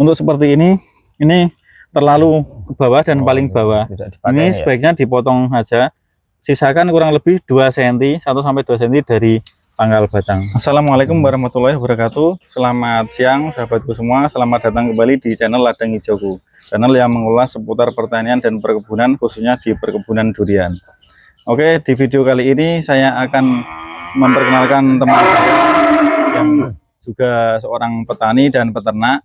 Untuk seperti ini terlalu ke bawah dan paling bawah. Ini sebaiknya dipotong aja. Sisakan kurang lebih 2 cm, 1-2 cm dari pangkal batang. Assalamualaikum warahmatullahi wabarakatuh. Selamat siang sahabatku semua. Selamat datang kembali di channel Ladang Hijauku, channel yang mengulas seputar pertanian dan perkebunan, khususnya di perkebunan durian. Oke, di video kali ini saya akan memperkenalkan teman saya yang juga seorang petani dan peternak.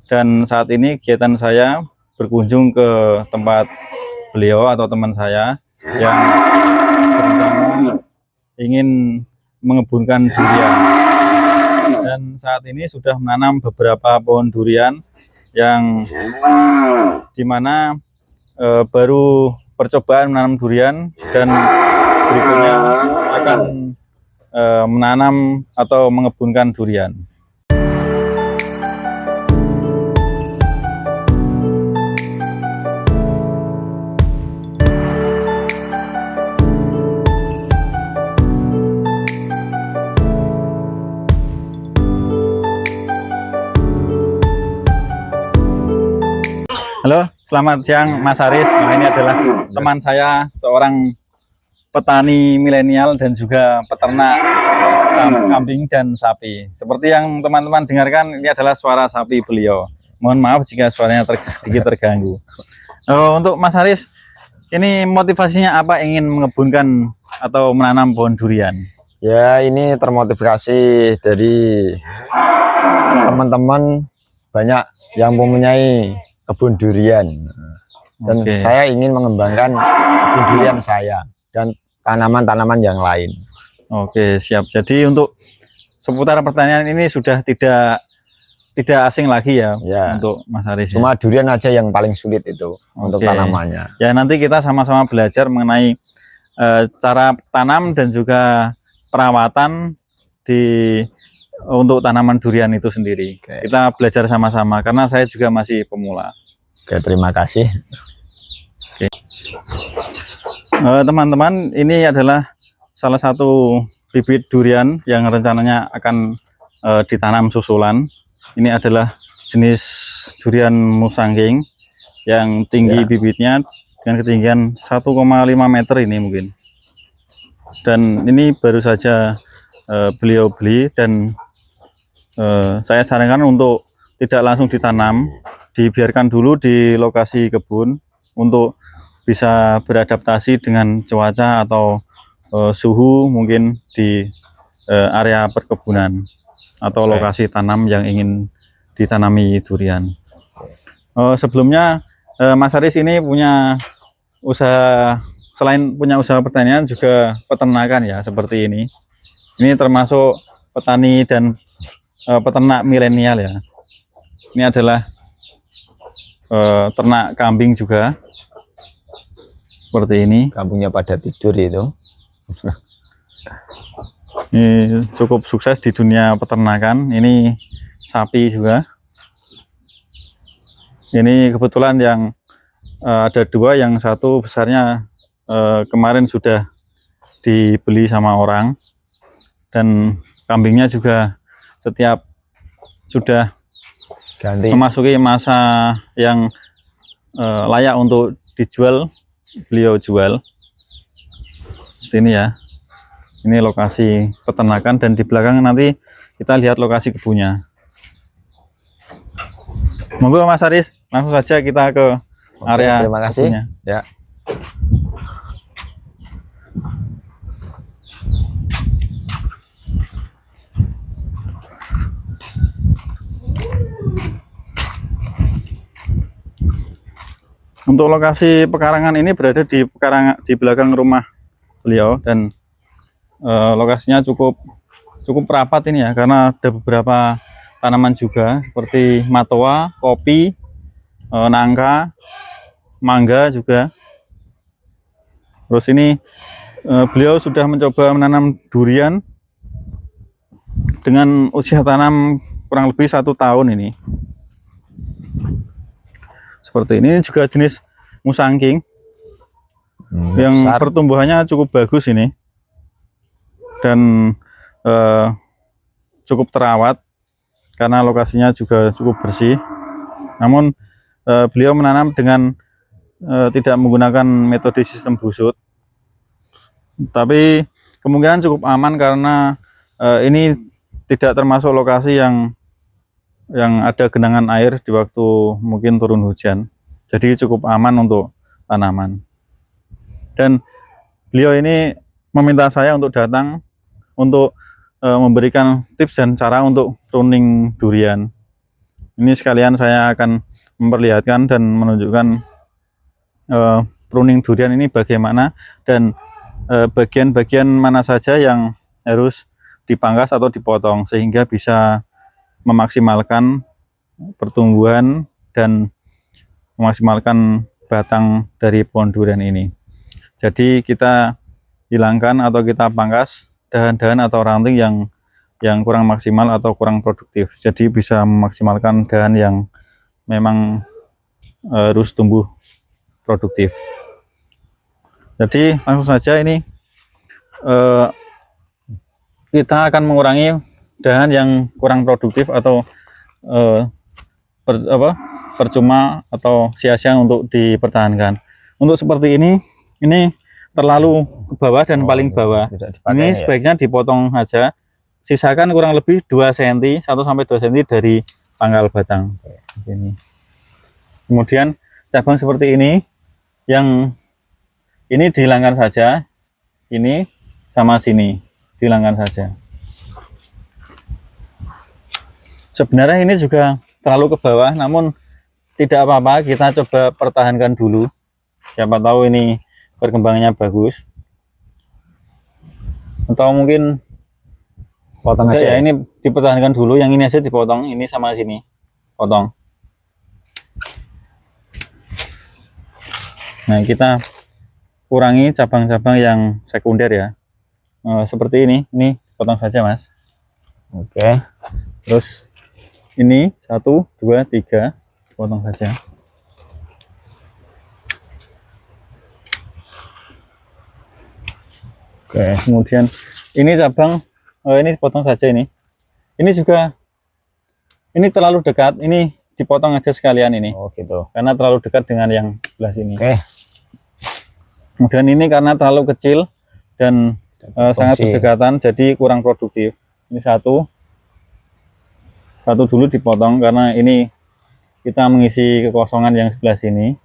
Dan saat ini kegiatan saya berkunjung ke tempat beliau atau teman saya yang berencana ingin mengembunkan durian, dan saat ini sudah menanam beberapa pohon durian yang dimana baru percobaan menanam durian, dan berikutnya akan menanam atau mengembunkan durian. Halo, selamat siang Mas Aris. Nah, ini adalah teman saya, seorang petani milenial dan juga peternak kambing dan sapi. Seperti yang teman-teman dengarkan, ini adalah suara sapi beliau. Mohon maaf jika suaranya sedikit terganggu. Untuk Mas Aris, ini motivasinya apa ingin mengembunkan atau menanam pohon durian? Ya, ini termotivasi dari teman-teman banyak yang mempunyai kebun durian, dan saya ingin mengembangkan kebun durian saya dan tanaman-tanaman yang lain. Oke, siap. Jadi untuk seputar pertanian ini sudah tidak asing lagi ya, untuk Mas Aris. Cuma durian aja yang paling sulit itu untuk tanamannya. Ya, nanti kita sama-sama belajar mengenai cara tanam dan juga perawatan untuk tanaman durian itu sendiri. Kita belajar sama-sama karena saya juga masih pemula. Oke, terima kasih. Teman-teman, ini adalah salah satu bibit durian yang rencananya akan ditanam susulan. Ini adalah jenis durian musangking yang tinggi bibitnya dengan ketinggian 1,5 meter ini mungkin. Dan ini baru saja beliau beli, dan saya sarankan untuk tidak langsung ditanam, dibiarkan dulu di lokasi kebun untuk bisa beradaptasi dengan cuaca atau suhu mungkin di area perkebunan atau lokasi tanam yang ingin ditanami durian. Sebelumnya Mas Aris ini punya usaha, selain punya usaha pertanian juga peternakan ya, seperti ini. Ini termasuk petani dan peternak milenial ya. Ini adalah ternak kambing juga, seperti ini. Kambingnya pada tidur itu. Ini cukup sukses di dunia peternakan. Ini sapi juga. Ini kebetulan yang ada dua, yang satu besarnya kemarin sudah dibeli sama orang, dan kambingnya juga setiap sudah memasuki masa yang layak untuk dijual, beliau jual. Ini ya, ini lokasi peternakan, dan di belakang nanti kita lihat lokasi kebunnya. Monggo Mas Aris, langsung saja kita ke area. Terima kasih kebunnya. Ya. Untuk lokasi pekarangan ini berada di belakang rumah beliau, dan lokasinya cukup rapat ini ya, karena ada beberapa tanaman juga seperti matoa, kopi, nangka, mangga juga. Terus ini beliau sudah mencoba menanam durian dengan usia tanam kurang lebih 1 tahun ini. Seperti ini juga jenis musangking yang pertumbuhannya cukup bagus ini, dan cukup terawat karena lokasinya juga cukup bersih. Namun beliau menanam dengan tidak menggunakan metode sistem busut, tapi kemungkinan cukup aman karena ini tidak termasuk lokasi yang ada genangan air di waktu mungkin turun hujan, jadi cukup aman untuk tanaman. Dan beliau ini meminta saya untuk datang untuk memberikan tips dan cara untuk pruning durian. Ini sekalian saya akan memperlihatkan dan menunjukkan pruning durian ini bagaimana, dan bagian-bagian mana saja yang harus dipangkas atau dipotong sehingga bisa memaksimalkan pertumbuhan dan memaksimalkan batang dari pohon durian ini. Jadi kita hilangkan atau kita pangkas dahan-dahan atau ranting yang kurang maksimal atau kurang produktif. Jadi bisa memaksimalkan dahan yang memang harus tumbuh produktif. Jadi langsung saja ini kita akan mengurangi dahan yang kurang produktif atau percuma atau sia-sia untuk dipertahankan. Untuk seperti ini terlalu ke bawah dan paling bawah. Ini sebaiknya dipotong aja. Sisakan kurang lebih 2 cm, 1-2 cm dari pangkal batang. Ini. Kemudian cabang seperti ini, yang ini dihilangkan saja. Ini sama sini dihilangkan saja. Sebenarnya ini juga terlalu ke bawah, namun tidak apa-apa, kita coba pertahankan dulu. Siapa tahu ini perkembangannya bagus. Atau mungkin potong aja ya, ini dipertahankan dulu, yang ini aja dipotong, ini sama sini potong. Nah, kita kurangi cabang-cabang yang sekunder ya. Seperti ini potong saja, Mas. Oke. Terus ini 1, 2, 3 potong saja. Oke. Kemudian ini cabang, ini potong saja ini. Ini juga, ini terlalu dekat, ini dipotong aja sekalian ini. Oh gitu. Karena terlalu dekat dengan yang sebelah sini. Oke. Kemudian ini karena terlalu kecil dan sangat berdekatan, jadi kurang produktif. Ini satu dulu dipotong karena ini kita mengisi kekosongan yang sebelah sini.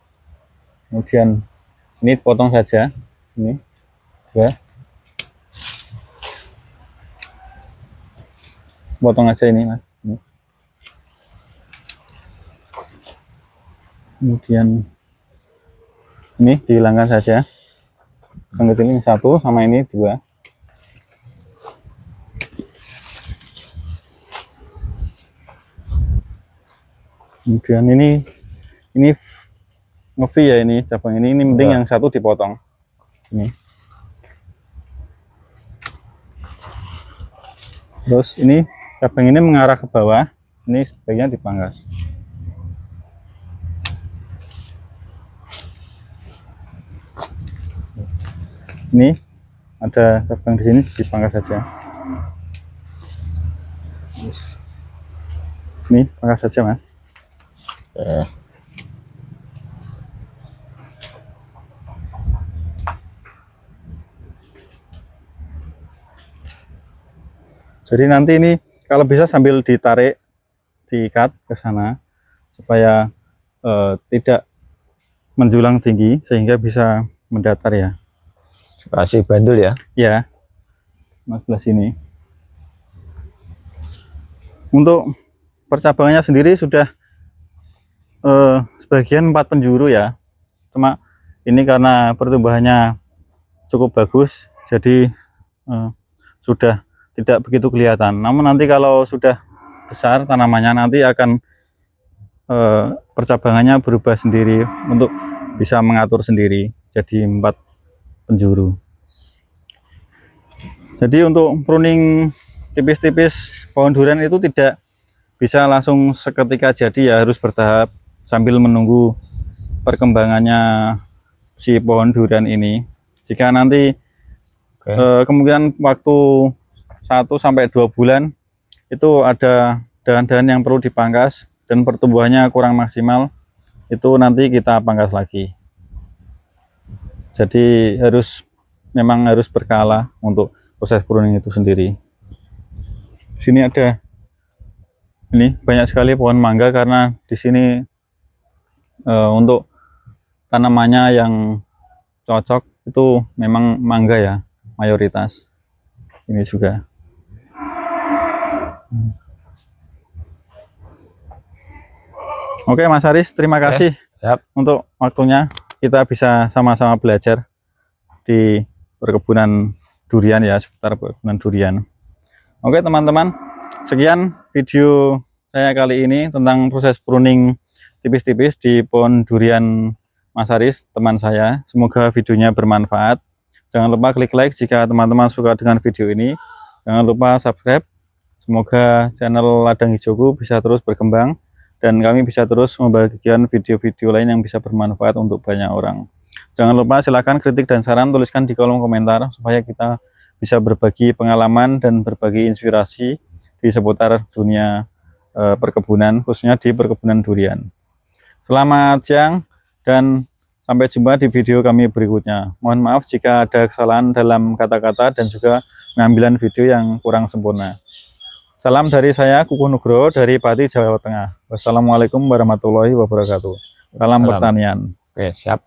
Kemudian ini potong saja, ini 2, potong aja ini, Mas. Ini. Kemudian ini dihilangkan saja. Yang kecil ini 1 sama ini 2. Kemudian ini ngevi ya, ini cabang ini penting yang 1 dipotong. Ini. Terus ini cabang ini mengarah ke bawah, ini sebaiknya dipangkas. Ini ada cabang di sini, dipangkas saja. Ini pangkas saja, Mas. Jadi nanti ini kalau bisa sambil ditarik, diikat ke sana supaya tidak menjulang tinggi sehingga bisa mendatar ya. Kasih bandul ya. Ya, Mas, sebelah sini. Untuk percabangannya sendiri sudah sebagian 4 penjuru ya. Cuma ini karena pertumbuhannya cukup bagus, jadi sudah tidak begitu kelihatan. Namun nanti kalau sudah besar tanamannya, nanti akan percabangannya berubah sendiri untuk bisa mengatur sendiri jadi 4 penjuru. Jadi untuk pruning tipis-tipis pohon durian itu tidak bisa langsung seketika jadi ya, harus bertahap sambil menunggu perkembangannya si pohon durian ini. Jika nanti kemungkinan waktu 1-2 bulan itu ada dahan-dahan yang perlu dipangkas, dan pertumbuhannya kurang maksimal, itu nanti kita pangkas lagi. Jadi memang harus berkala untuk proses pruning itu sendiri. Di sini ada ini banyak sekali pohon mangga karena di sini untuk tanamannya yang cocok itu memang mangga ya, mayoritas. Ini juga. Oke Mas Haris, terima kasih Siap. untuk waktunya. Kita bisa sama-sama belajar di perkebunan durian ya, seputar perkebunan durian. Oke teman-teman, sekian video saya kali ini tentang proses pruning tipis-tipis di pohon durian Mas Haris, teman saya. Semoga videonya bermanfaat. Jangan lupa klik like jika teman-teman suka dengan video ini. Jangan lupa subscribe. Semoga channel Ladang Hijauku bisa terus berkembang dan kami bisa terus membagikan video-video lain yang bisa bermanfaat untuk banyak orang. Jangan lupa silakan kritik dan saran tuliskan di kolom komentar supaya kita bisa berbagi pengalaman dan berbagi inspirasi di seputar dunia perkebunan, khususnya di perkebunan durian. Selamat siang dan sampai jumpa di video kami berikutnya. Mohon maaf jika ada kesalahan dalam kata-kata dan juga pengambilan video yang kurang sempurna. Salam dari saya, Kuku Nugroho dari Pati, Jawa Tengah. Wassalamualaikum warahmatullahi wabarakatuh. Salam pertanian. Oke, siap.